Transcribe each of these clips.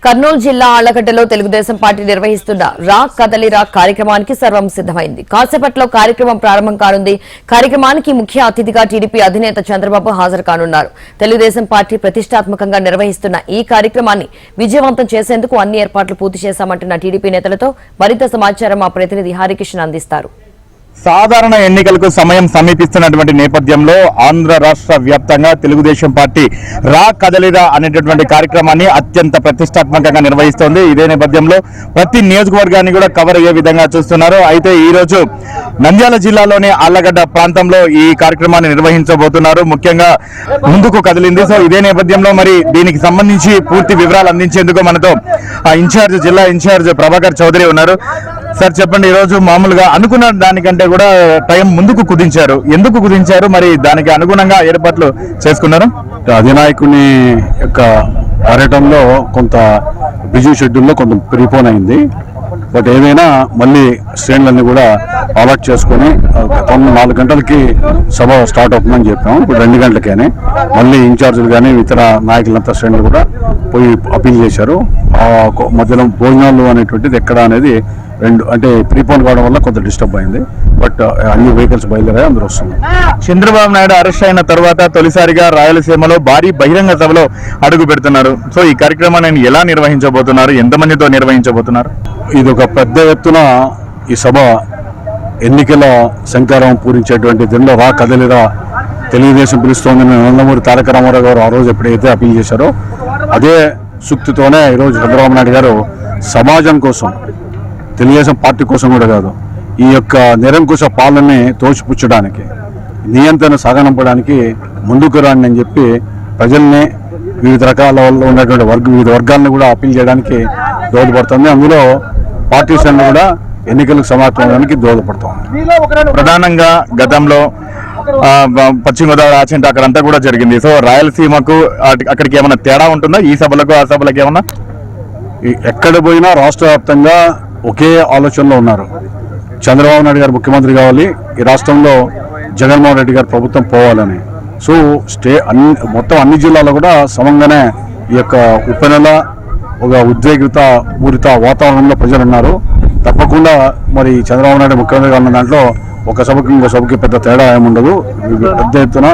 కర్నూలు జిల్లా ఆళ్లగడ్డలో తెలుగుదేశం పార్టీ నిర్వహిస్తున్న రా కదలిరా కార్యక్రమానికి సర్వం సిద్దమైంది. కాసేపట్లో కార్యక్రమం ప్రారంభం కానుంది. కార్యక్రమానికి ముఖ్య అతిథిగా టీడీపీ అధినేత చంద్రబాబు హాజరు కానున్నారు. తెలుగుదేశం పార్టీ ప్రతిష్టాత్మకంగా నిర్వహిస్తున్న ఈ కార్యక్రమాన్ని విజయవంతం చేసేందుకు అన్ని ఏర్పాట్లు పూర్తి చేశామంటున్న టీడీపీ నేతలతో మరింత సమాచారం మా ప్రతినిధి హరికిషన్ అందిస్తారు. సాధారణ ఎన్నికలకు సమయం సమీపిస్తున్నటువంటి నేపథ్యంలో ఆంధ్ర రాష్ట్ర వ్యాప్తంగా తెలుగుదేశం పార్టీ రా కదలిరా అనేటటువంటి కార్యక్రమాన్ని అత్యంత ప్రతిష్టాత్మకంగా నిర్వహిస్తోంది. ఇదే నేపథ్యంలో ప్రతి నియోజకవర్గాన్ని కూడా కవర్ అయ్యే విధంగా చూస్తున్నారు. అయితే ఈ రోజు నంద్యాల జిల్లాలోని ఆళ్లగడ్డ ప్రాంతంలో ఈ కార్యక్రమాన్ని నిర్వహించబోతున్నారు. ముఖ్యంగా ముందుకు కదిలింది. సో ఇదే నేపథ్యంలో మరి దీనికి సంబంధించి పూర్తి వివరాలు అందించేందుకు మనతో జిల్లా ఇన్ఛార్జ్ ప్రభాకర్ చౌదరి ఉన్నారు. సార్ చెప్పండి, ఈరోజు మామూలుగా అనుకున్న దానికంటే కూడా టైం ముందుకు కుదించారు. ఎందుకు కుదించారు? మరి దానికి అనుగుణంగా ఏర్పాట్లు చేసుకున్నారు? అధినాయకుని యొక్క పర్యటనలో కొంత బిజీ షెడ్యూల్లో కొంత ప్రీపోన్ అయింది. బట్ ఏదైనా మళ్ళీ శ్రేణులన్నీ కూడా అలర్ట్ చేసుకుని 4 గంటలకి సభ స్టార్ట్ అవుతుందని చెప్పాము. ఇప్పుడు 2 గంటలకేనే మళ్ళీ ఇన్ఛార్జీలు కానీ ఇతర నాయకులంతా శ్రేణులు కూడా పోయి అప్పీల్ చేశారు. మధ్యలో భోజనాలు అనేటువంటిది ఎక్కడ అనేది అంటే ప్రీపోన్ కావడం వల్ల కొంత డిస్టర్బ్ అయింది. బట్ అన్ని వెహికల్స్ బయలుదేరాయి, అందరూ వస్తున్నారు. చంద్రబాబు నాయుడు అరెస్ట్ అయిన తర్వాత తొలిసారిగా రాయలసీమలో భారీ బహిరంగ సభలో అడుగు పెడుతున్నారు. సో ఈ కార్యక్రమాన్ని ఎలా నిర్వహించబోతున్నారు? ఎంతమందితో నిర్వహించబోతున్నారు? ఇది ఒక పెద్ద ఎత్తున ఈ సభ ఎన్నికల శంకారం పూరించేటువంటి దీనిలో రా కదలిరా తెలుగుదేశం పిలుస్తోందని నందమూరి తారక రామారావు గారు ఆ రోజు ఎప్పుడైతే అప్పీల్ చేశారో అదే సూక్తితోనే ఈరోజు చంద్రబాబు నాయుడు గారు సమాజం కోసం, తెలుగుదేశం పార్టీ కోసం కూడా కాదు, ఈ యొక్క నిరంకుశ పాలనని తోసిపుచ్చడానికి, నియంత్రణ సాగనంపడానికి ముందుకు రాండి అని చెప్పి ప్రజల్ని వివిధ రకాల ఉన్నటువంటి వివిధ వర్గాలను కూడా అప్పీల్ చేయడానికి దోహదపడుతుంది. అందులో పార్టీ శ్రేణులు కూడా ఎన్నికలకు సమాయత్తమవడానికి దోహదపడుతుంది. ప్రధానంగా గతంలో పశ్చిమ గోదావరి ఆచంట అక్కడంతా కూడా జరిగింది. సో రాయలసీమకు అక్కడికి ఏమైనా తేడా ఉంటుందా? ఈ సభలకు ఆ సభలకు ఏమన్నా? ఎక్కడ పోయినా రాష్ట్ర వ్యాప్తంగా ఒకే ఆలోచనలో ఉన్నారు. చంద్రబాబు నాయుడు గారు ముఖ్యమంత్రి కావాలి, ఈ రాష్ట్రంలో జగన్మోహన్ రెడ్డి గారు ప్రభుత్వం పోవాలని. సో మొత్తం అన్ని జిల్లాల్లో కూడా సమంగానే ఈ యొక్క ఉపనెల ఒక ఉద్వేగిత పూరిత వాతావరణంలో ప్రజలు ఉన్నారు. తప్పకుండా మరి చంద్రబాబు నాయుడు ముఖ్యమంత్రిగా ఉన్న దాంట్లో ఒక సభకి ఇంకో సభకి పెద్ద తేడా ఏముండదు. పెద్ద ఎత్తున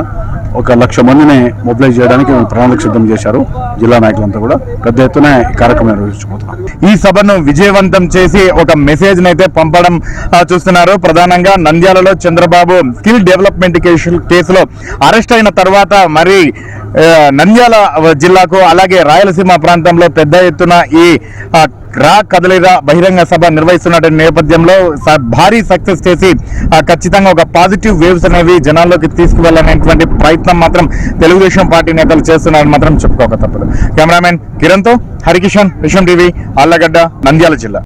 1,00,000 మందిని మొబిలైజ్ చేయడానికి ప్రణాళిక సిద్ధం చేశారు. జిల్లా నాయకులంతా కూడా పెద్ద ఎత్తున ఈ కార్యక్రమం నిర్వహించబోతున్నారు. ఈ సభను విజయవంతం చేసి ఒక మెసేజ్ నైతే పంపడం చూస్తున్నారు. ప్రధానంగా నంద్యాలలో చంద్రబాబు స్కిల్ డెవలప్మెంట్ కేసులో అరెస్ట్ అయిన తర్వాత మరి నంద్యాల జిల్లాకు అలాగే రాయలసీమ ప్రాంతంలో పెద్ద ఎత్తున ఈ రా కదలిరా బహిరంగ సభ నిర్వహిస్తున్న నేపథ్యంలో భారీ సక్సెస్ చేసి ఖచ్చితంగా ఒక పాజిటివ్ వేవ్స్ అనేవి జనాల్లోకి తీసుకువెళ్ళనేటువంటి ప్రయత్నం మాత్రం తెలుగుదేశం పార్టీ నేతలు చేస్తున్నారని మాత్రం చెప్పుకోక తప్పదు. కెమెరామెన్ కిరణ్తో హరికిషన్, విషయం టీవీ, ఆళ్లగడ్డ, నంద్యాల జిల్లా.